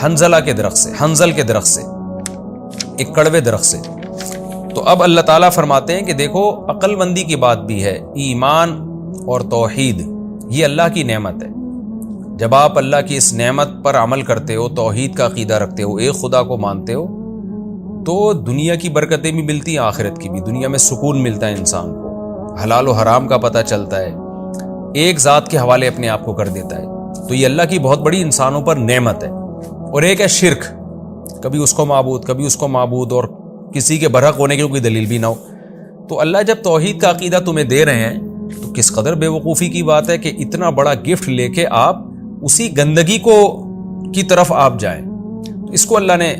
حنزلہ کے درخت سے، حنزل کے درخت سے، ایک کڑوے درخت سے۔ تو اب اللہ تعالیٰ فرماتے ہیں کہ دیکھو عقل مندی کی بات بھی ہے، ایمان اور توحید یہ اللہ کی نعمت ہے۔ جب آپ اللہ کی اس نعمت پر عمل کرتے ہو، توحید کا عقیدہ رکھتے ہو، ایک خدا کو مانتے ہو، تو دنیا کی برکتیں بھی ملتی ہیں، آخرت کی بھی۔ دنیا میں سکون ملتا ہے انسان کو، حلال و حرام کا پتہ چلتا ہے، ایک ذات کے حوالے اپنے آپ کو کر دیتا ہے۔ تو یہ اللہ کی بہت بڑی انسانوں پر نعمت ہے۔ اور ایک ہے شرک، کبھی اس کو معبود، کبھی اس کو معبود، اور کسی کے برحق ہونے کی کوئی دلیل بھی نہ ہو۔ تو اللہ جب توحید کا عقیدہ تمہیں دے رہے ہیں تو کس قدر بے وقوفی کی بات ہے کہ اتنا بڑا گفٹ لے کے آپ اسی گندگی کی طرف آپ جائیں۔ تو اس کو اللہ نے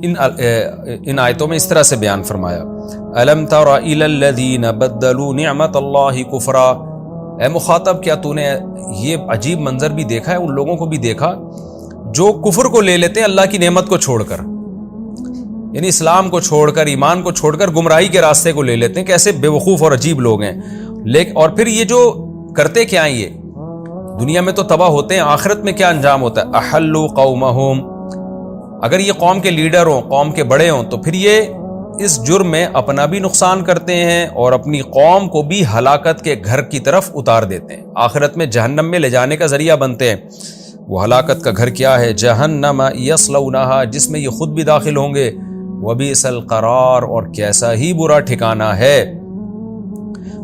ان آیتوں میں اس طرح سے بیان فرمایا، الم تر الی الذین بدلوا نعمت اللہ کفرا۔ اے مخاطب، کیا تو نے یہ عجیب منظر بھی دیکھا ہے، ان لوگوں کو بھی دیکھا جو کفر کو لے لیتے ہیں اللہ کی نعمت کو چھوڑ کر، یعنی اسلام کو چھوڑ کر، ایمان کو چھوڑ کر گمراہی کے راستے کو لے لیتے ہیں۔ کیسے بے وقوف اور عجیب لوگ ہیں۔ اور پھر یہ جو کرتے کیا ہیں، یہ دنیا میں تو تباہ ہوتے ہیں، آخرت میں کیا انجام ہوتا ہے، احلوا قومہم۔ اگر یہ قوم کے لیڈر ہوں، قوم کے بڑے ہوں، تو پھر یہ اس جرم میں اپنا بھی نقصان کرتے ہیں اور اپنی قوم کو بھی ہلاکت کے گھر کی طرف اتار دیتے ہیں، آخرت میں جہنم میں لے جانے کا ذریعہ بنتے ہیں۔ وہ ہلاکت کا گھر کیا ہے، جہنم یصلونہا، جس میں یہ خود بھی داخل ہوں گے، وبئس القرار، اور کیسا ہی برا ٹھکانہ ہے۔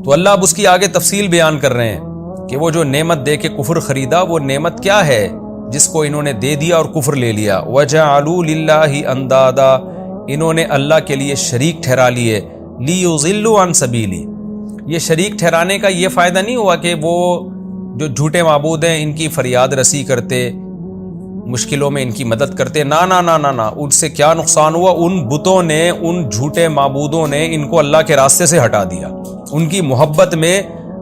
تو اللہ اب اس کی آگے تفصیل بیان کر رہے ہیں کہ وہ جو نعمت دے کے کفر خریدا، وہ نعمت کیا ہے جس کو انہوں نے دے دیا اور کفر لے لیا۔ وَجَعَلُوا لِلَّهِ أَنْدَادًا، انہوں نے اللہ کے لیے شریک ٹھہرا لیے، لِيُضِلُّوا عَنْ سَبِيلِهِ۔ یہ شریک ٹھہرانے کا یہ فائدہ نہیں ہوا کہ وہ جو جھوٹے معبود ہیں ان کی فریاد رسی کرتے، مشکلوں میں ان کی مدد کرتے، نہ نہ نہ نہ نہ، ان سے کیا نقصان ہوا، ان بتوں نے، ان جھوٹے معبودوں نے ان کو اللہ کے راستے سے ہٹا دیا، ان کی محبت میں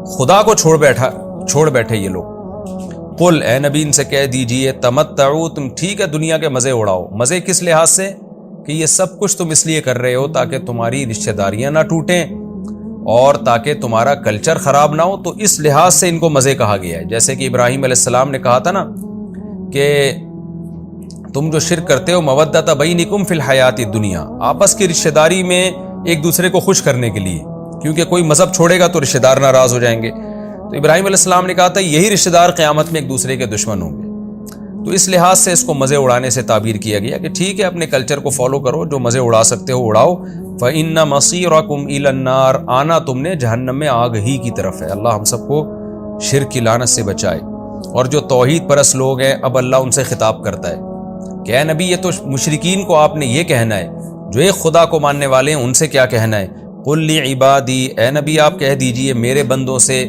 خدا کو چھوڑ بیٹھے یہ لوگ۔ قل، اے نبی ان سے کہہ دیجئے، تمتعوا، تم ٹھیک ہے دنیا کے مزے اڑاؤ۔ مزے کس لحاظ سے کہ یہ سب کچھ تم اس لیے کر رہے ہو تاکہ تمہاری رشتہ داریاں نہ ٹوٹیں اور تاکہ تمہارا کلچر خراب نہ ہو، تو اس لحاظ سے ان کو مزے کہا گیا ہے۔ جیسے کہ ابراہیم علیہ السلام نے کہا تھا نا کہ تم جو شرک کرتے ہو، مودۃ بینکم فی الحیات الدنیا، آپس کی رشتہ داری میں ایک دوسرے کو خوش کرنے کے لیے، کیونکہ کوئی مذہب چھوڑے گا تو رشتہ دار ناراض ہو جائیں گے۔ تو ابراہیم علیہ السلام نے کہا تھا یہی رشتہ دار قیامت میں ایک دوسرے کے دشمن ہوں گے۔ تو اس لحاظ سے اس کو مزے اڑانے سے تعبیر کیا گیا کہ ٹھیک ہے اپنے کلچر کو فالو کرو، جو مزے اڑا سکتے ہو اڑاؤ۔ فَإِنَّ مَصِيرَكُمْ إِلَى النَّارِ، آنا تم نے جہنم میں، آگ ہی کی طرف ہے۔ اللہ ہم سب کو شرک کی لعنت سے بچائے۔ اور جو توحید پرست لوگ ہیں، اب اللہ ان سے خطاب کرتا ہے کہ اے نبی، یہ تو مشرکین کو آپ نے یہ کہنا ہے، جو ایک خدا کو ماننے والے ہیں ان سے کیا کہنا ہے، قُلْ لِعِبَادِي، اے نبی آپ کہہ دیجئے میرے بندوں سے۔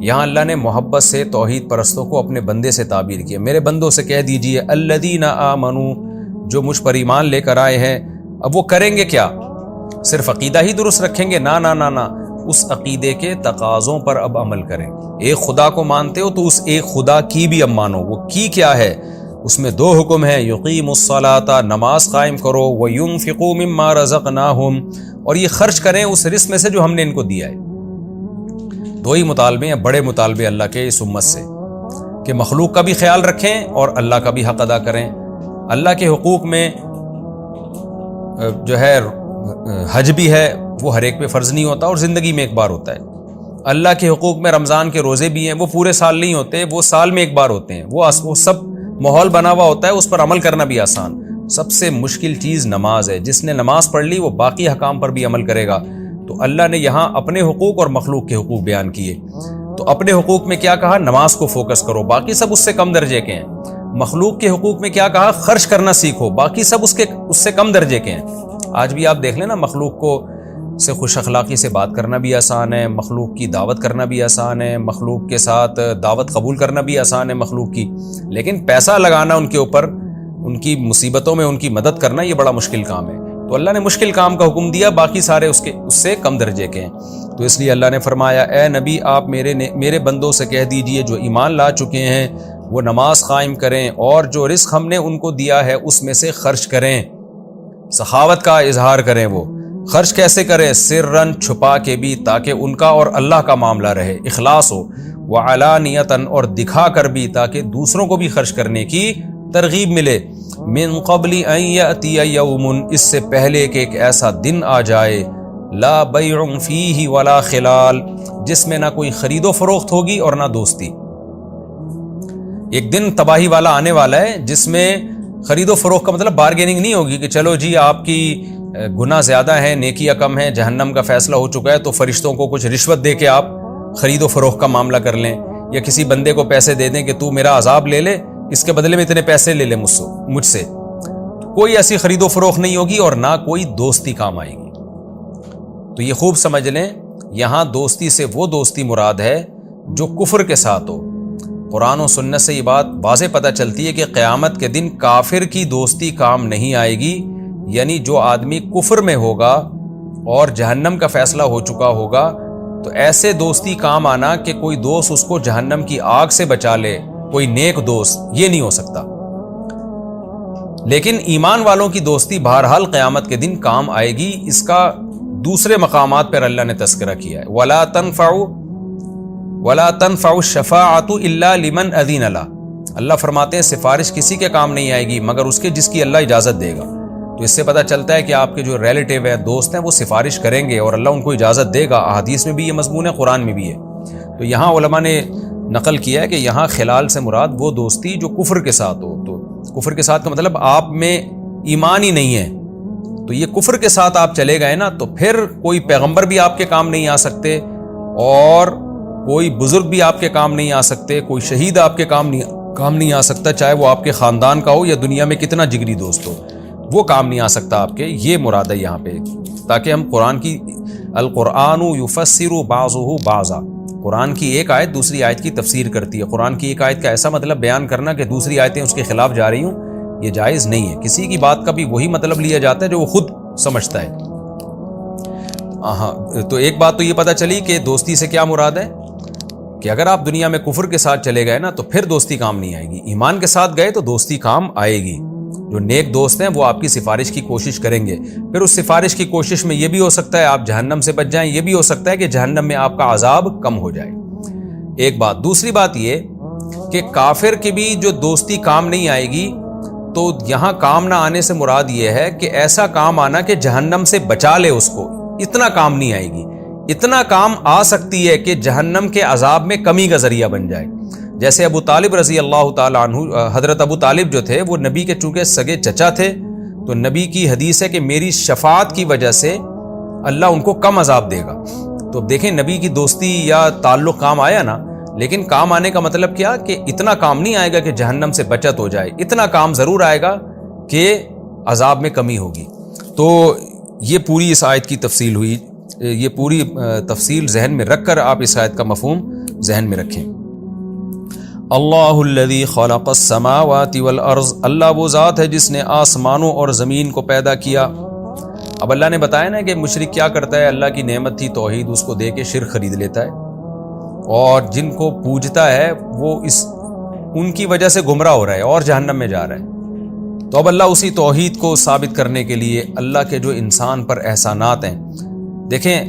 یہاں اللہ نے محبت سے توحید پرستوں کو اپنے بندے سے تعبیر کیا، میرے بندوں سے کہہ دیجئے، الذین آمنوا، جو مجھ پر ایمان لے کر آئے ہیں۔ اب وہ کریں گے کیا، صرف عقیدہ ہی درست رکھیں گے؟ نہ نہ نہ نہ، اس عقیدے کے تقاضوں پر اب عمل کریں۔ ایک خدا کو مانتے ہو تو اس ایک خدا کی بھی اب مانو۔ وہ کی کیا ہے، اس میں دو حکم ہیں، یقیموا الصلاۃ، نماز قائم کرو، وینفقوا مما رزقناہم، اور یہ خرچ کریں اس رزق میں سے جو ہم نے ان کو دیا ہے۔ دو ہی مطالبے ہیں، بڑے مطالبے اللہ کے اس امت سے، کہ مخلوق کا بھی خیال رکھیں اور اللہ کا بھی حق ادا کریں۔ اللہ کے حقوق میں جو ہے حج بھی ہے، وہ ہر ایک پہ فرض نہیں ہوتا اور زندگی میں ایک بار ہوتا ہے۔ اللہ کے حقوق میں رمضان کے روزے بھی ہیں، وہ پورے سال نہیں ہوتے، وہ سال میں ایک بار ہوتے ہیں۔ وہ سب ماحول بنا ہوا ہوتا ہے، اس پر عمل کرنا بھی آسان۔ سب سے مشکل چیز نماز ہے، جس نے نماز پڑھ لی وہ باقی حکام پر بھی عمل کرے گا۔ تو اللہ نے یہاں اپنے حقوق اور مخلوق کے حقوق بیان کیے۔ تو اپنے حقوق میں کیا کہا، نماز کو فوکس کرو، باقی سب اس سے کم درجے کے ہیں۔ مخلوق کے حقوق میں کیا کہا، خرچ کرنا سیکھو، باقی سب اس سے کم درجے کے ہیں۔ آج بھی آپ دیکھ لیں نا، مخلوق کو سے خوش اخلاقی سے بات کرنا بھی آسان ہے، مخلوق کی دعوت کرنا بھی آسان ہے، مخلوق کے ساتھ دعوت قبول کرنا بھی آسان ہے مخلوق کی، لیکن پیسہ لگانا ان کے اوپر، ان کی مصیبتوں میں ان کی مدد کرنا، یہ بڑا مشکل کام ہے۔ تو اللہ نے مشکل کام کا حکم دیا، باقی سارے اس سے کم درجے کے ہیں۔ تو اس لیے اللہ نے فرمایا، اے نبی آپ میرے بندوں سے کہہ دیجئے جو ایمان لا چکے ہیں وہ نماز قائم کریں، اور جو رزق ہم نے ان کو دیا ہے اس میں سے خرچ کریں، سخاوت کا اظہار کریں۔ وہ خرچ کیسے کریں، سرًا، چھپا کے بھی، تاکہ ان کا اور اللہ کا معاملہ رہے، اخلاص ہو، وعلانیۃً، اور دکھا کر بھی، تاکہ دوسروں کو بھی خرچ کرنے کی ترغیب ملے۔ من قبل ان یأتی یوم، اس سے پہلے کہ ایک ایسا دن آ جائے، لا بیع فیہ ولا خلال، جس میں نہ کوئی خرید و فروخت ہوگی اور نہ دوستی۔ ایک دن تباہی والا آنے والا ہے جس میں خرید و فروخت کا مطلب بارگیننگ نہیں ہوگی کہ چلو جی آپ کی گناہ زیادہ ہیں، نیکیاں کم ہیں، جہنم کا فیصلہ ہو چکا ہے تو فرشتوں کو کچھ رشوت دے کے آپ خرید و فروخت کا معاملہ کر لیں، یا کسی بندے کو پیسے دے دیں کہ تو میرا عذاب لے لے، اس کے بدلے میں اتنے پیسے لے لے مجھ سے۔ کوئی ایسی خرید و فروخت نہیں ہوگی اور نہ کوئی دوستی کام آئے گی۔ تو یہ خوب سمجھ لیں، یہاں دوستی سے وہ دوستی مراد ہے جو کفر کے ساتھ ہو۔ قرآن و سنت سے یہ بات واضح پتہ چلتی ہے کہ قیامت کے دن کافر کی دوستی کام نہیں آئے گی، یعنی جو آدمی کفر میں ہوگا اور جہنم کا فیصلہ ہو چکا ہوگا تو ایسے دوستی کام آنا کہ کوئی دوست اس کو جہنم کی آگ سے بچا لے، کوئی نیک دوست، یہ نہیں ہو سکتا۔ لیکن ایمان والوں کی دوستی بہرحال قیامت کے دن کام آئے گی۔ اس کا دوسرے مقامات پر اللہ نے تذکرہ کیا ہے، وَلَا تَنْفَعُ الشَّفَاعَةُ إِلَّا لِمَنْ أَذِنَ لَهُ، اللہ فرماتے ہیں سفارش کسی کے کام نہیں آئے گی مگر اس کے جس کی اللہ اجازت دے گا۔ تو اس سے پتہ چلتا ہے کہ آپ کے جو ریلیٹیو ہیں، دوست ہیں، وہ سفارش کریں گے اور اللہ ان کو اجازت دے گا۔ احادیث میں بھی یہ مضمون ہے، قرآن میں بھی ہے۔ تو یہاں علماء نے نقل کیا ہے کہ یہاں خلال سے مراد وہ دوستی جو کفر کے ساتھ ہو۔ تو کفر کے ساتھ کا مطلب آپ میں ایمان ہی نہیں ہے، تو یہ کفر کے ساتھ آپ چلے گئے نا تو پھر کوئی پیغمبر بھی آپ کے کام نہیں آ سکتے، اور کوئی بزرگ بھی آپ کے کام نہیں آ سکتے، کوئی شہید آپ کے کام نہیں آ سکتا، چاہے وہ آپ کے خاندان کا ہو یا دنیا میں کتنا جگری دوست ہو، وہ کام نہیں آ سکتا آپ کے۔ یہ مراد ہے یہاں پہ، تاکہ ہم قرآن کی القرآن یفسر بعضہ بعضا، قرآن کی ایک آیت دوسری آیت کی تفسیر کرتی ہے۔ قرآن کی ایک آیت کا ایسا مطلب بیان کرنا کہ دوسری آیتیں اس کے خلاف جا رہی ہوں، یہ جائز نہیں ہے۔ کسی کی بات کا بھی وہی مطلب لیا جاتا ہے جو وہ خود سمجھتا ہے۔ تو ایک بات تو یہ پتہ چلی کہ دوستی سے کیا مراد ہے کہ اگر آپ دنیا میں کفر کے ساتھ چلے گئے نا تو پھر دوستی کام نہیں آئے گی، ایمان کے ساتھ گئے تو دوستی کام آئے گی۔ جو نیک دوست ہیں وہ آپ کی سفارش کی کوشش کریں گے، پھر اس سفارش کی کوشش میں یہ بھی ہو سکتا ہے آپ جہنم سے بچ جائیں، یہ بھی ہو سکتا ہے کہ جہنم میں آپ کا عذاب کم ہو جائے۔ ایک بات۔ دوسری بات یہ کہ کافر کی بھی جو دوستی کام نہیں آئے گی، تو یہاں کام نہ آنے سے مراد یہ ہے کہ ایسا کام آنا کہ جہنم سے بچا لے اس کو، اتنا کام نہیں آئے گی۔ اتنا کام آ سکتی ہے کہ جہنم کے عذاب میں کمی کا ذریعہ بن جائے۔ جیسے ابو طالب رضی اللہ تعالیٰ عنہ، حضرت ابو طالب جو تھے وہ نبی کے چونکہ سگے چچا تھے، تو نبی کی حدیث ہے کہ میری شفاعت کی وجہ سے اللہ ان کو کم عذاب دے گا۔ تو دیکھیں نبی کی دوستی یا تعلق کام آیا نا، لیکن کام آنے کا مطلب کیا کہ اتنا کام نہیں آئے گا کہ جہنم سے بچت ہو جائے، اتنا کام ضرور آئے گا کہ عذاب میں کمی ہوگی۔ تو یہ پوری اس آیت کی تفصیل ہوئی، یہ پوری تفصیل ذہن میں رکھ کر آپ اس آیت کا مفہوم ذہن میں رکھیں۔ اللہ الذی خلق السماوات والارض، اللہ وہ ذات ہے جس نے آسمانوں اور زمین کو پیدا کیا۔ اب اللہ نے بتایا نا کہ مشرک کیا کرتا ہے، اللہ کی نعمت تھی توحید، اس کو دے کے شرک خرید لیتا ہے، اور جن کو پوجتا ہے وہ ان کی وجہ سے گمراہ ہو رہا ہے اور جہنم میں جا رہا ہے۔ تو اب اللہ اسی توحید کو ثابت کرنے کے لیے اللہ کے جو انسان پر احسانات ہیں، دیکھیں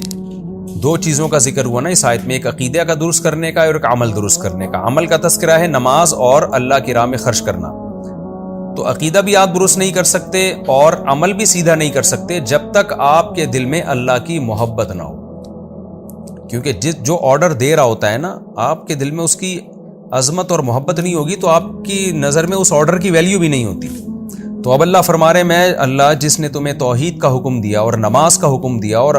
دو چیزوں کا ذکر ہوا نا اس آیت میں، ایک عقیدہ کا درست کرنے کا اور ایک عمل درست کرنے کا۔ عمل کا تذکرہ ہے نماز اور اللہ کی راہ میں خرچ کرنا، تو عقیدہ بھی آپ درست نہیں کر سکتے اور عمل بھی سیدھا نہیں کر سکتے جب تک آپ کے دل میں اللہ کی محبت نہ ہو، کیونکہ جو آرڈر دے رہا ہوتا ہے نا، آپ کے دل میں اس کی عظمت اور محبت نہیں ہوگی تو آپ کی نظر میں اس آرڈر کی ویلیو بھی نہیں ہوتی۔ تو اب اللہ فرما رہے میں اللہ جس نے تمہیں توحید کا حکم دیا اور نماز کا حکم دیا اور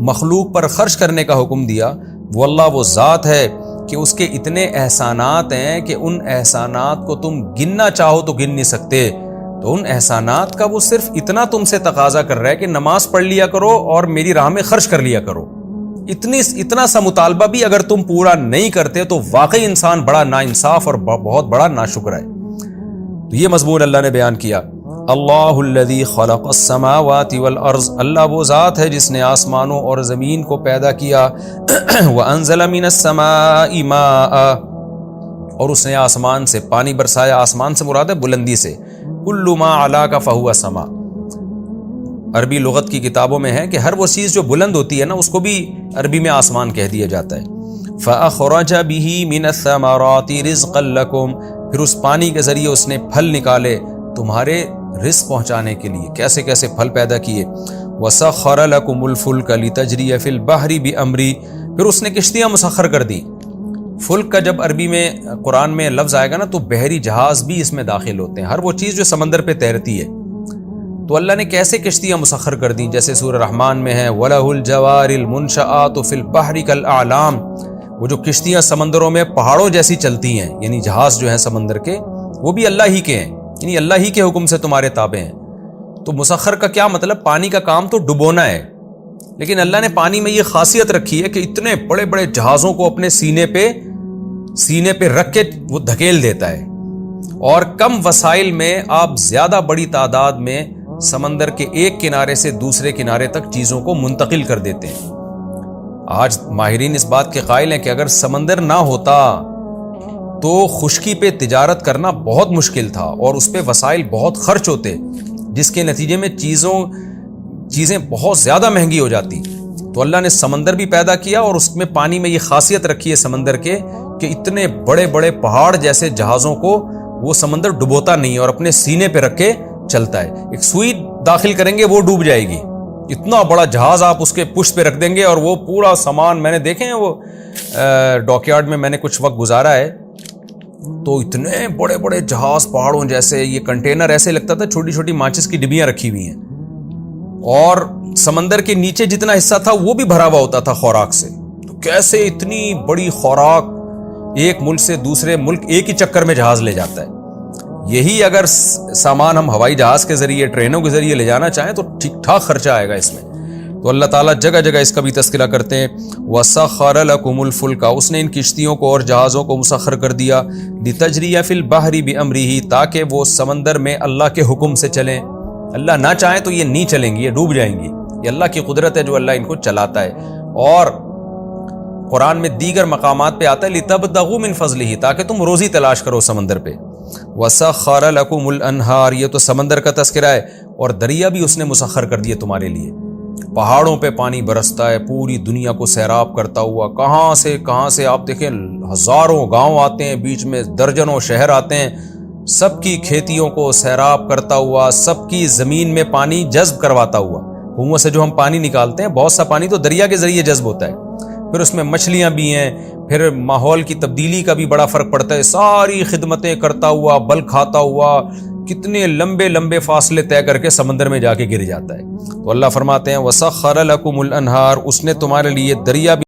مخلوق پر خرچ کرنے کا حکم دیا، وہ اللہ وہ ذات ہے کہ اس کے اتنے احسانات ہیں کہ ان احسانات کو تم گننا چاہو تو گن نہیں سکتے۔ تو ان احسانات کا وہ صرف اتنا تم سے تقاضا کر رہا ہے کہ نماز پڑھ لیا کرو اور میری راہ میں خرچ کر لیا کرو۔ اتنا سا مطالبہ بھی اگر تم پورا نہیں کرتے تو واقعی انسان بڑا ناانصاف اور بہت بڑا ناشکر ہے۔ تو یہ مضمون اللہ نے بیان کیا۔ اللہ الذی خلق السماوات والارض، اللہ وہ ذات ہے جس نے آسمانوں اور زمین کو پیدا کیا۔ وانزل من السماء ماء، اور اس نے آسمان سے پانی برسایا۔ آسمان سے مراد ہے بلندی سے۔ کل ما علاک فہو سما، عربی لغت کی کتابوں میں ہے کہ ہر وہ چیز جو بلند ہوتی ہے نا اس کو بھی عربی میں آسمان کہہ دیا جاتا ہے۔ فاخرج به من الثمرات رزقا لکم، پھر اس پانی کے ذریعے اس نے پھل نکالے تمہارے رزق پہنچانے کے لیے کیسے کیسے پھل پیدا کیے. وَسَخَّرَ لَكُمُ الْفُلْكَ لِتَجْرِيَ فِي الْبَحْرِ بِأَمْرِهِ، پھر اس نے کشتیاں مسخر کر دی. فلک کا جب عربی میں قرآن میں لفظ آئے گا نا تو بحری جہاز بھی اس میں داخل ہوتے ہیں، ہر وہ چیز جو سمندر پہ تیرتی ہے. تو اللہ نے کیسے کشتیاں مسخر کر دیں، جیسے سورہ رحمان میں ہے وَلَهُ الْجَوَارِ الْمُنْشَآتُ فِي الْبَحْرِ كَالْأَعْلَامِ، وہ جو کشتیاں سمندروں میں پہاڑوں جیسی چلتی ہیں، یعنی جہاز جو ہیں سمندر کے وہ بھی اللہ ہی کے ہیں، یعنی اللہ ہی کے حکم سے تمہارے تابع ہیں. تو مسخر کا کیا مطلب، پانی کا کام تو ڈبونا ہے، لیکن اللہ نے پانی میں یہ خاصیت رکھی ہے کہ اتنے بڑے بڑے جہازوں کو اپنے سینے پہ رکھ کے وہ دھکیل دیتا ہے، اور کم وسائل میں آپ زیادہ بڑی تعداد میں سمندر کے ایک کنارے سے دوسرے کنارے تک چیزوں کو منتقل کر دیتے ہیں. آج ماہرین اس بات کے قائل ہیں کہ اگر سمندر نہ ہوتا تو خشکی پہ تجارت کرنا بہت مشکل تھا اور اس پہ وسائل بہت خرچ ہوتے، جس کے نتیجے میں چیزیں بہت زیادہ مہنگی ہو جاتی. تو اللہ نے سمندر بھی پیدا کیا اور اس میں پانی میں یہ خاصیت رکھی ہے سمندر کے کہ اتنے بڑے بڑے پہاڑ جیسے جہازوں کو وہ سمندر ڈبوتا نہیں اور اپنے سینے پہ رکھ کے چلتا ہے. ایک سوئی داخل کریں گے وہ ڈوب جائے گی، اتنا بڑا جہاز آپ اس کے پشت پہ رکھ دیں گے اور وہ پورا سامان، میں نے دیکھے ہیں وہ ڈاک یارڈ میں میں نے کچھ وقت گزارا ہے، تو اتنے بڑے بڑے جہاز پہاڑوں جیسے، یہ کنٹینر ایسے لگتا تھا چھوٹی چھوٹی ماچس کی ڈبیاں رکھی ہوئی ہیں، اور سمندر کے نیچے جتنا حصہ تھا وہ بھی بھرا ہوا ہوتا تھا خوراک سے. تو کیسے اتنی بڑی خوراک ایک ملک سے دوسرے ملک ایک ہی چکر میں جہاز لے جاتا ہے. یہی اگر سامان ہم ہوائی جہاز کے ذریعے، ٹرینوں کے ذریعے لے جانا چاہیں تو ٹھیک ٹھاک خرچہ آئے گا اس میں. تو اللہ تعالیٰ جگہ جگہ اس کا بھی تذکرہ کرتے ہیں. وَسَخَّرَ لَكُمُ الْفُلْكَ، اس نے ان کشتیوں کو اور جہازوں کو مسخر کر دیا. لِتَجْرِيَ فِي الْبَحْرِ بِأَمْرِهِ، تاکہ وہ سمندر میں اللہ کے حکم سے چلیں. اللہ نہ چاہیں تو یہ نہیں چلیں گی، یہ ڈوب جائیں گی. یہ اللہ کی قدرت ہے جو اللہ ان کو چلاتا ہے. اور قرآن میں دیگر مقامات پہ آتا ہے لِتَبْتَغُوا مِن فَضْلِهِ، تاکہ تم روزی تلاش کرو سمندر پہ. وَسَخَّرَ لَكُمُ الْأَنْهَارِ، یہ تو سمندر کا تذکرہ ہے، اور دریا بھی اس نے مسخر کر دیے تمہارے لیے. پہاڑوں پہ پانی برستا ہے پوری دنیا کو سیراب کرتا ہوا، کہاں سے آپ دیکھیں ہزاروں گاؤں آتے ہیں، بیچ میں درجنوں شہر آتے ہیں، سب کی کھیتیوں کو سیراب کرتا ہوا، سب کی زمین میں پانی جذب کرواتا ہوا. کنویں سے جو ہم پانی نکالتے ہیں بہت سا پانی تو دریا کے ذریعے جذب ہوتا ہے، پھر اس میں مچھلیاں بھی ہیں، پھر ماحول کی تبدیلی کا بھی بڑا فرق پڑتا ہے. ساری خدمتیں کرتا ہوا، بل کھاتا ہوا، کتنے لمبے لمبے فاصلے طے کر کے سمندر میں جا کے گر جاتا ہے. تو اللہ فرماتے ہیں وَسَخَّرَ لَكُمُ الْأَنْهَارَ، اس نے تمہارے لیے دریا بھی